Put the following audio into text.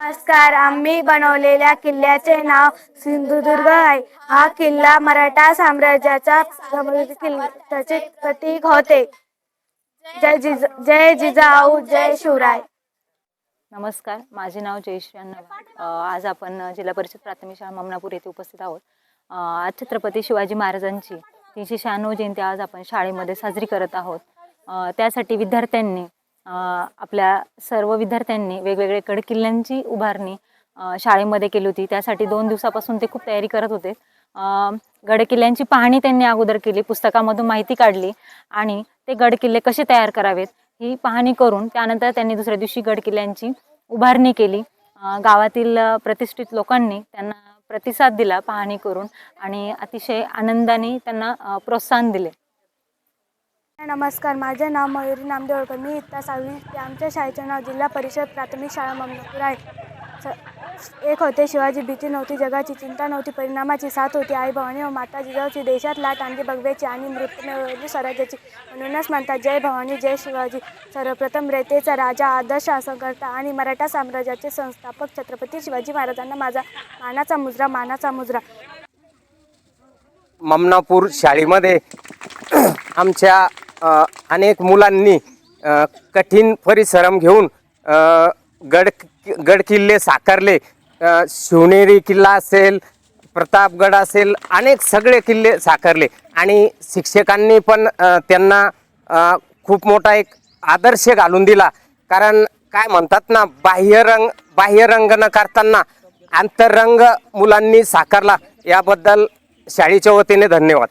नमस्कार. आम्ही बनवलेल्या किल्ल्याचे नाव सिंधुदुर्ग आहे. हा किल्ला मराठा साम्राज्याचा त्याचे प्रतीक होते. जय जिजाऊ जय शिवराय. नमस्कार, माझे नाव जयश्री नवाल. आज आपण जिल्हा परिषद प्राथमिक शाळा ममनापूर येथे उपस्थित आहोत. आज छत्रपती शिवाजी महाराजांची 396 जयंती आज आपण शाळेमध्ये साजरी करत आहोत. त्यासाठी विद्यार्थ्यांनी आपल्या सर्व विद्यार्थ्यांनी वेगवेगळे गडकिल्ल्यांची उभारणी शाळेमध्ये केली होती. त्यासाठी 2 दिवसापासून ते खूप तयारी करत होते. गडकिल्ल्यांची पाहणी त्यांनी अगोदर केली, पुस्तकामधून माहिती काढली आणि ते गडकिल्ले कसे तयार करावेत ही पाहणी करून त्यानंतर त्यांनी दुसऱ्या दिवशी गडकिल्ल्यांची उभारणी केली. गावातील प्रतिष्ठित लोकांनी त्यांना प्रतिसाद दिला पाहणी करून आणि अतिशय आनंदाने त्यांना प्रोत्साहन दिले. नमस्कार, माझे नाव मयुरी नामदेवकर. मी इयत्ता 6वी ते आमच्या शाळेचे नाव जिल्हा परिषद प्राथमिक शाळा ममनापूर आहे. एक होते शिवाजी, भीती नव्हती जगाची, चिंता नव्हती परिणामाची, साथ होती आई भवानी व माता जिजाऊची, देशात लाट आणली भगव्याची आणि मृत्यू मिळवली स्वराज्याची. म्हणूनच म्हणतात जय भवानी जय शिवाजी. सर्वप्रथम रयतेचा राजा, आदर्श शासनकर्ता आणि मराठा साम्राज्याचे संस्थापक छत्रपती शिवाजी महाराजांना माझा मानाचा मुजरा. ममनापूर शाळेमध्ये आमच्या अनेक मुलांनी कठीण परिश्रम घेऊन गडकिल्ले साकारले. शिवनेरी किल्ला असेल, प्रतापगड असेल, अनेक सगळे किल्ले साकारले आणि शिक्षकांनी पण त्यांना खूप मोठा एक आदर्श घालून दिला. कारण काय म्हणतात ना, बाह्यरंग न करताना अंतरंग मुलांनी साकारला. याबद्दल शाळेच्या वतीने धन्यवाद.